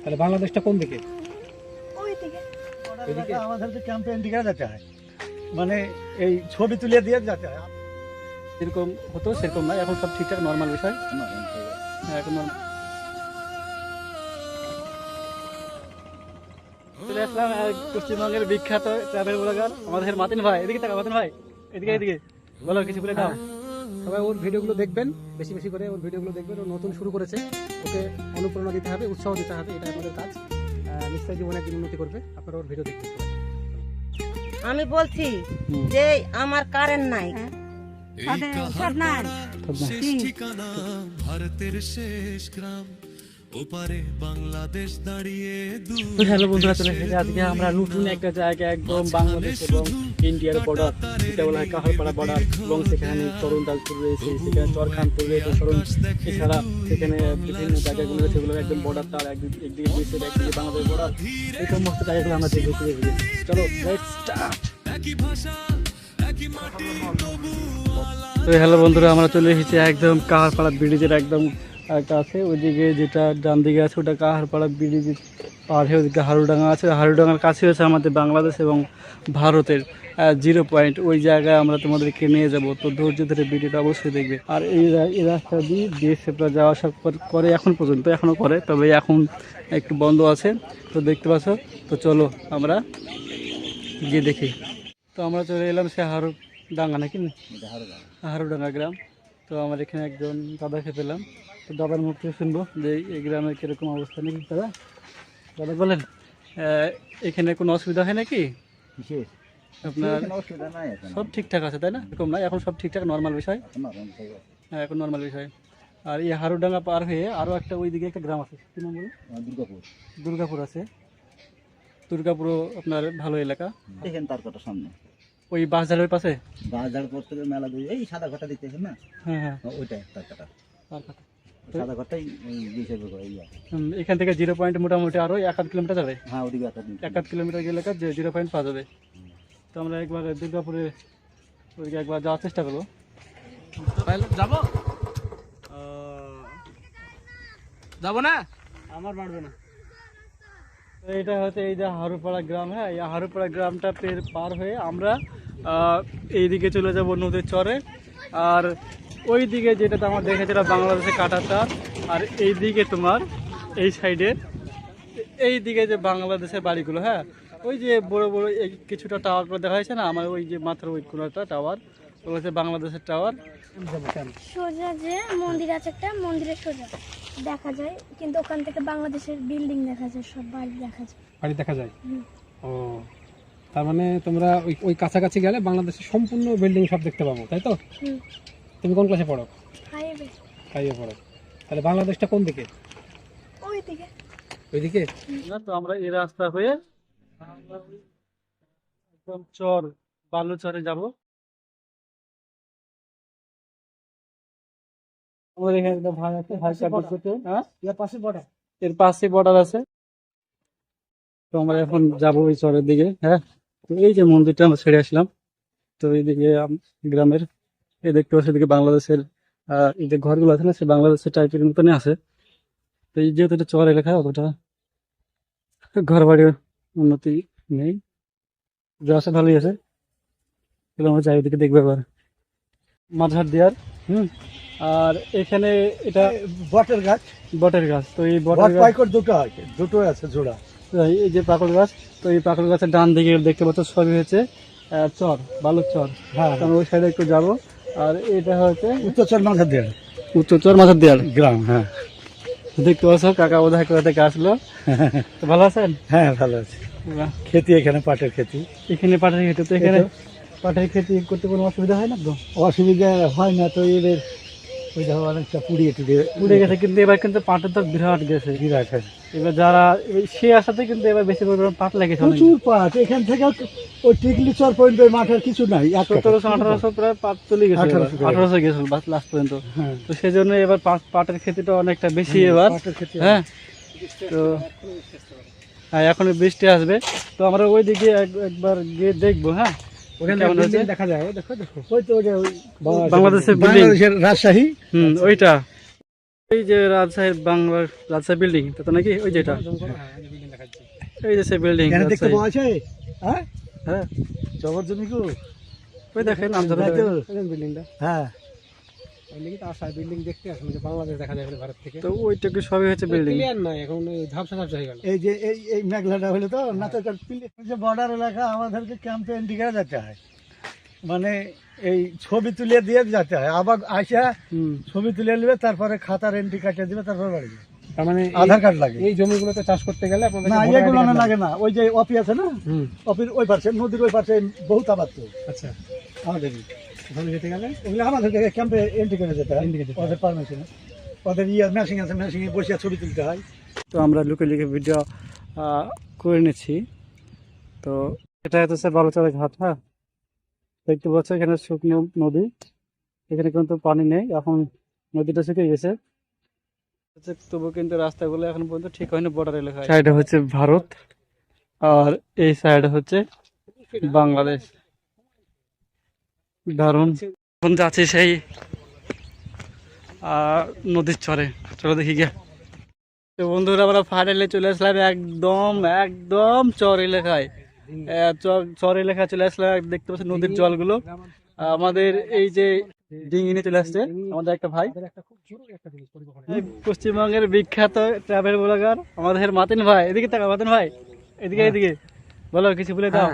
তাহলে বাংলাদেশটা কোন দিকে? ওইদিকে আমাদের তো ক্যাম্পেইন দিকে যেতে হয়, মানে এই ছবি তুলে দিয়ে যেতে হয়। যেরকম হতো সেরকম না, এখন সব ঠিকঠাক নর্মাল বিষয়। হ্যাঁ, এখন চলে আসলাম পশ্চিমবঙ্গের বিখ্যাত ট্রাভেল ব্লগার আমাদের মাতিন ভাই। এদিকে তাকা মাতিন ভাই, এদিকে এদিকে বলো কিছু বলে দাও। সবাই ওর ভিডিওগুলো দেখবেন, বেশি বেশি করে ওর ভিডিওগুলো দেখবেন। ও নতুন শুরু করেছে, ওকে অনুপ্রেরণা দিতে হবে, উৎসাহ দিতে হবে, এটা আমাদের কাজ। নিশ্চয়ই জীবনে একদিন উন্নতি করবে। আপনারা ওর ভিডিও দেখতে সবাই। আমি বলছি যে আমার কারেন্ট নাই, ভারতের শেষ গ্রাম ওপারে বাংলাদেশ দাঁড়িয়ে হ্যালো বন্ধুরা, চলে এসেছি আজকে আমরা নতুন একটা জায়গা, একদম বাংলাদেশ এবং ইন্ডিয়ার বর্ডার, যেটা বলা হয় কাহারপাড়া বর্ডার। এবং সেখানে চরণদালপুর রয়েছে, সেখানে চরখানপুর রয়েছে, এছাড়া সেখানে বিভিন্ন জায়গাগুলো রয়েছে, সেগুলো একদম বর্ডার। তার একদিকে দেশের, একদিকে বাংলাদেশ বর্ডার। এই সমস্ত জায়গাগুলো আমরা দেখে দেখে চলো লেটস স্টার্ট। তো হ্যালো বন্ধুরা, আমরা চলে এসেছি একদম কাহারপাড়া ব্রিজের একদম একটা আছে ওইদিকে, যেটা ডান দিকে আছে ওটা কাহারপাড়া ব্রিজ পার হয়ে ওইদিকে হারুডাঙ্গা আছে। হারুডাঙ্গার কাছে হচ্ছে আমাদের বাংলাদেশ এবং ভারতের 0 পয়েন্ট। ওই জায়গায় আমরা তোমাদেরকে নিয়ে যাব, তো ধৈর্য ধরে ভিডিওটা অবশ্যই দেখবে। আর এই রাস্তা দিয়ে বিএসএফরা যাওয়া আসা করে এখন পর্যন্ত, এখনও করে, তবে এখন একটু বন্ধ আছে, তো দেখতে পাচ্ছ। তো চলো আমরা গিয়ে দেখি। তো আমরা চলে এলাম সে হারুডাঙ্গা নাকি, হারুডাঙ্গা গ্রাম। তো আমার এখানে একজন দাদাকে পেলাম, তো দাদার মুখ থেকে শুনবো যে এই গ্রামের কীরকম অবস্থা নাকি। দাদা দাদা বলেন, এখানে কোনো অসুবিধা হয় নাকি? আপনার সব ঠিকঠাক আছে তাই না? এরকম না, এখন সব ঠিকঠাক নর্মাল বিষয়। হ্যাঁ, এখন নর্মাল বিষয়। আর এই হারুডাঙ্গা পার হয়ে আরও একটা ওইদিকে একটা গ্রাম আছে, কী নাম বলে? দুর্গাপুর আছে। দুর্গাপুরও আপনার ভালো এলাকা। দেখেন তার কথা সামনে ওই বাসঝাড়ের পাশে, বাজার পর থেকে মেলা দিয়ে এই সাদা ঘরটা দেখতেছেন না? হ্যাঁ হ্যাঁ, ওইটাই তার কথা, তার কথা। সাদা ঘরটাই এখান থেকে 0 পয়েন্ট মোটামুটি আরও 1-8 কিলোমিটার যাবে। হ্যাঁ, ওদিকে 1-8 কিলোমিটার গেলে 0 পয়েন্ট পাওয়া যাবে। তো আমরা একবার দুর্গাপুরে ওইদিকে একবার যাওয়ার চেষ্টা করবো। যাবো যাবো না, আমার মারবে না। এটা হচ্ছে এই যে হারুপাড়া গ্রাম। হ্যাঁ, এই হারুপাড়া গ্রামটা পার হয়ে আমরা এইদিকে চলে যাব নদীর চরে। আর ওই দিকে যেটা তো আমার দেখেছিলাম বাংলাদেশের কাঁটাটা, আর এই দিকে তোমার এই সাইডে এই দিকে যে বাংলাদেশের বাড়িগুলো। হ্যাঁ, ওই যে বড় বড় এই কিছুটা টাওয়ার করে দেখা যাচ্ছে না আমার, ওই যে মাথার ওই কোনাটা টাওয়ার, ওগুলো হচ্ছে বাংলাদেশের টাওয়ার। সোজা যে মন্দির আছে একটা, মন্দিরের সোজা দেখা যায়, কিন্তু ওখান থেকে বাংলাদেশের বিল্ডিং দেখা যায়, সব বাড়ি দেখা যায়। বাড়ি দেখা যায়? ও, তার মানে তোমরা ওই কাছাকাছি গেলে বাংলাদেশের সম্পূর্ণ বিল্ডিং সব দেখতে পাবো, তাই তো? তুমি কোন ক্লাসে পড়ো? ফাইভে পড়ো। তাহলে বাংলাদেশটা কোন দিকে? ওইদিকে। ওইদিকে না, তো আমরা এই রাস্তা হয়ে একদম বালুচরে যাব। আমাদের এখানে একটা ভাই আছে, হাই কাট করতে। হ্যাঁ, এর পাশে বর্ডার আছে। তো আমরা এখন যাবো ওই চরের দিকে। হ্যাঁ, তো এই যে মন্দিরটা আমরা ছেড়ে আসলাম, তো এইদিকে গ্রামের এই দেখতে পাচ্ছি, এদিকে বাংলাদেশের এই যে ঘরগুলো আছে না, সে বাংলাদেশের টাইপের মতনই আছে। তো এই যেহেতু এটা চর এলাকা, অতটা ঘর বাড়ির উন্নতি নেই, যা আছে ভালোই আছে। আমরা যাই ওদিকে দেখবো এবার মাঝহাট দেওয়ার। আর এখানে এটা বটের গাছ। তো এই বটের গাছ দুটো আছে জোড়া। এই যে পাকড় গাছ, তো এই পাকড় গাছের ডান দিকে দেখতে পাচ্ছ সবই হচ্ছে চর, বালুর চর। হ্যাঁ, আমরা ওই সাইডে একটু যাবো। আর এটা হচ্ছে উত্তরচর মাঝার দেয়াল, উত্তরচর মাঝার দেয়াল গ্রাম। হ্যাঁ, দেখতে পাচ্ছ কাকা বোধহয় কোথা থেকে আসলো। তো ভালো আছেন? হ্যাঁ, ভালো আছে। খেতি এখানে পাটের খেতি। এখানে পাটের খেতি, তো এখানে পাটের খেতি করতে কোনো অসুবিধা হয় না তো? অসুবিধা হয় না তো, এদের ওই দেখো অনেকটা পুড়ে গেছে, কিন্তু এবার কিন্তু পাটের তো বিরাট গেছে। এবার যারা সে আসাতে কিন্তু এবার বেশি পরিমাণ পাট লেগেছে, প্রচুর পাট। এখান থেকে ওই টিকলি চর পর্যন্ত মাঠের কিছু নাই, 1700-1800 প্রায় পাট চলে গেছে, 1800 গেছিল লাস্ট পর্যন্ত। তো সেজন্য এবার পাটের খেতিটা অনেকটা বেশি এবার। হ্যাঁ, তো হ্যাঁ, এখন বৃষ্টি আসবে, তো আমরা ওই দিকে একবার গিয়ে দেখবো। হ্যাঁ, দেখা যায়, দেখো বাংলাদেশের রাজশাহী। ওইটা এই যে রাজশাহীর বাংলার রাজশাহী বিল্ডিং তা তো নাকি ওই যেটা এই যে সেই বিল্ডিং এখানে দেখতে পাওয়া আছে হ্যাঁ হ্যাঁ জবর জমি কো ওই দেখেন নাম ধরে তাই তো? বিল্ডিংটা হ্যাঁ বিল্ডিং দেখতে আসলে যে বাংলাদেশ দেখা যায় ভারত থেকে তো ওইটাকে সবই হচ্ছে বিল্ডিং ক্লিয়ার নাই এখন ঝাপসা ঝাপসা হয়ে গেল। এই যে এই মেঘলাটা হলো তো না তো যে বর্ডার এলাকা আমাদেরকে ক্যাম্পে এন্ট্রি করে যেতে হয়, মানে এই ছবি তুলে দিয়ে যেতে হয়, আবার আসা ছবি তুলে নেবে, তারপরে খাতার এন্ট্রি কাটিয়ে দিবে, তারপরে বাড়ি যাবে। তার মানে আধার কার্ড লাগে এই জমিগুলোতে চাষ করতে গেলে আপনাদের না, এগুলো না লাগে না। ওই যে অপি আছে না, অপির ওই পাশে নদীর ওই পাশে বহুত আবাদ তো আচ্ছা আমাদের ওখানে যেতে গেলে ওগুলো আমাদেরকে ক্যাম্পে এন্ট্রি করে যেতে হয় ওদের পারমিশনে। ওদের মেশিন আছে, মেশিনে বসে ছবি তুলতে হয়। তো আমরা লুকে লুকে ভিডিও করে নিচ্ছি। তো এটা হচ্ছে বালুচরা ঘাট। হ্যাঁ, দেখতে পাচ্ছ এখানে শুকনো নদী, এখানে কিন্তু পানি নেই, এখন নদীটা শুকিয়ে গেছে। তবু কিন্তু রাস্তাগুলো এখন পর্যন্ত ঠিক হয়নি। বর্ডার এলাকায় সাইডে হচ্ছে ভারত আর এই সাইডে হচ্ছে বাংলাদেশ। দারুণ। এখন যাচ্ছি সেই নদীর চরে, চলো দেখি গিয়ে। তো বন্ধুরা আমরা ফাইনালি চলে আসলাম একদম একদম চর এলাকায়। চর এলাকায় চলে আসলাম। দেখতে পাচ্ছি নদীর জলগুলো। আমাদের এই যে ডিঙি নিয়ে চলে আসছে আমাদের একটা ভাই, পশ্চিমবঙ্গের বিখ্যাত ট্রাভেল ব্লগার আমাদের মাতিন ভাই। এদিকে তাকা মাতিন ভাই, এদিকে এদিকে বলো, কিছু বলে দাও।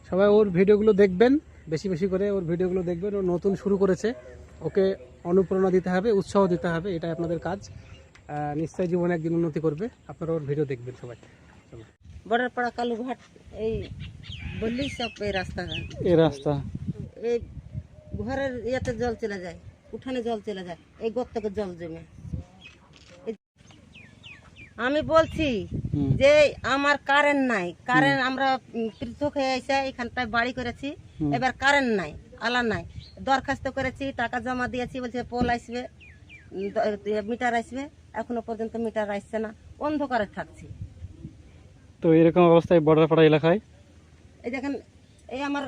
সবাই ওর ভিডিওগুলো দেখবেন, বেশি বেশি করে ওর ভিডিওগুলো দেখবেন। ও নতুন শুরু করেছে, ওকে অনুপ্রেরণা দিতে হবে, উৎসাহ দিতে হবে, এটাই আপনাদের কাজ। নিশ্চয়ই জীবনে একদিন উন্নতি করবে। আপনারা ওর ভিডিও দেখবেন সবাই। বর্ডার পাড়া কালুঘাট এই বললেই সব এই রাস্তা, এই রাস্তা এই ঘরের ইয়েতে জল চলে যায়, উঠানে জল চলে যায়, এই গর্তকে জল জমে। আমি বলছি যে আমার কারেন্ট নাই, কারেন্ট আমরা পৃথক হয়ে এসে এখানটায় বাড়ি করেছি, এবার কারেন্ট নাই, আলা নাই। দরখাস্ত করেছি, টাকা জমা দিয়েছি, বলছে পোল আসবে, মিটার আসবে, এখনো পর্যন্ত মিটার আসছে না, অন্ধকারে থাকছি। তো এরকম অবস্থায় বর্ডার পাড়া এলাকায় এই দেখেন, এই আমার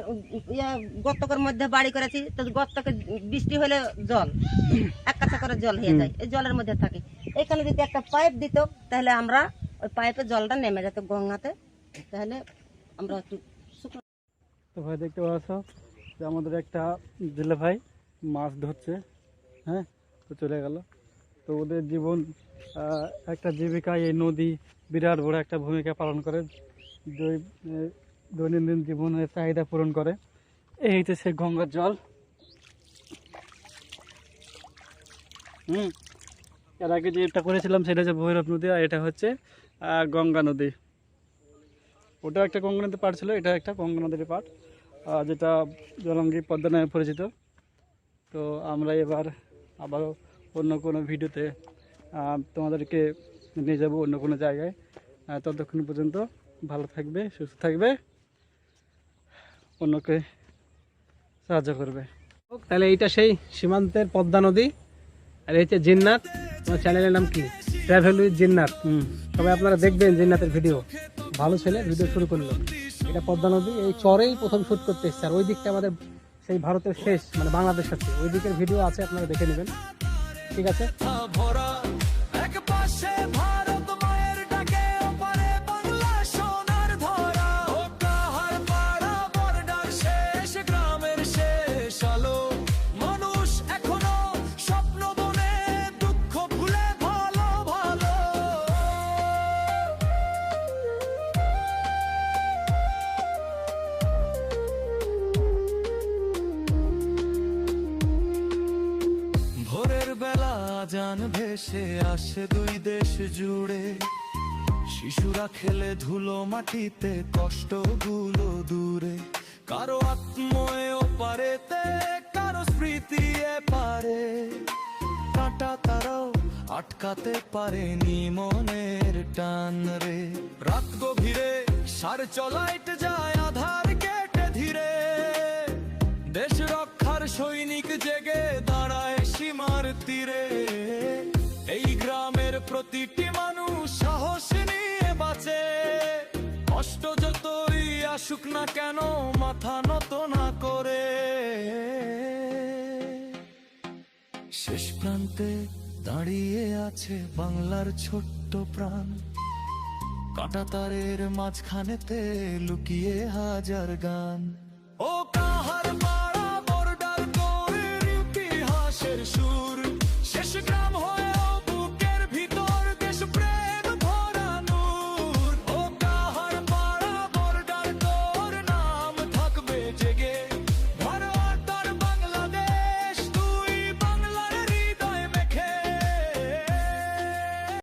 গর্তকের মধ্যে বাড়ি করেছি, তো গর্তকে বৃষ্টি হলে জল এক কাছা করে জল হয়ে যায়, এই জলের মধ্যে থাকি। এখানে যদি একটা পাইপ দিত তাহলে আমরা ওই পাইপে জলটা নেমে যেত গঙ্গাতে, তাহলে আমরা একটু শুকনো। তো ভাই দেখতে পাচ্ছ যে আমাদের একটা জেলে ভাই মাছ ধরছে। হ্যাঁ, তো চলে গেল। তো ওদের জীবন একটা জীবিকায় এই নদী বিরাট বড় একটা ভূমিকা পালন করে, দৈনন্দিন জীবনের চাহিদা পূরণ করে। এই হইতেছে গঙ্গার জল। এর আগে যেটা করেছিলাম সেটা হচ্ছে ভৈরব নদী, আর এটা হচ্ছে গঙ্গা নদী। ওটা একটা গঙ্গা নদীর পাড় ছিল, এটা একটা গঙ্গা নদীর পাড়, যেটা জলঙ্গি পদ্মা নামে পরিচিত। তো আমরা এবার আবারও অন্য কোনো ভিডিওতে তোমাদেরকে নিয়ে যাবো অন্য কোনো জায়গায়। ততক্ষণ পর্যন্ত ভালো থাকবে, সুস্থ থাকবে, অন্যকে সাহায্য করবে। তাহলে এইটা সেই সীমান্তের পদ্মা নদী, আর এই হচ্ছে জিন্নাত। আমার চ্যানেলের নাম কি, ট্রাভেল উইথ জিন্নাত। সবাই আপনারা দেখবেন জিন্নাতের ভিডিও, ভালো ছেলে ভিডিও শুরু করলো। এটা পদ্মা নদী, এই চরেই প্রথম শুট করতে এসছে। আর ওই দিকটা আমাদের সেই ভারতের শেষ, মানে বাংলাদেশ আছে, ওই দিকের ভিডিও আছে, আপনারা দেখে নেবেন। ঠিক আছে। ভরা এক পাশে ভারত মায়ের ডাকে, ওপারে বাংলা সোনার ধরা। ও কাহার পাড়া বর্ডার শেষ, গ্রামের শেষ আলো। মানুষ এখনো স্বপ্ন বনে, দুঃখ ভুলে ভালো ভালো। ভোরের বেলা জান ভেসে আসে দুই দেশ জুড়ে, শিশুরা খেলে ধুলো মাটিতে, কষ্টগুলো দূরে। কারো আত্ময়ে ওপারেতে, কারো স্মৃতি এপারে। কাঁটা তারাও আটকাতে পারেনি মনের টান রে। রাত গভীরে সার চলাইট যায়, আধার কেটে ধীরে। দেশ রক্ষার সৈনিক জেগে দাঁড়ায় সীমার তীরে। এই গ্রামের প্রতিটি মানুষ সাহস নিয়ে বাঁচে, কষ্ট যতই আসুক না কেন মাথা নত না করে। শেষ প্রান্তে দাঁড়িয়ে আছে বাংলার ছোট্ট প্রাণ, কাঁটা তারের মাঝখানেতে লুকিয়ে হাজার গান।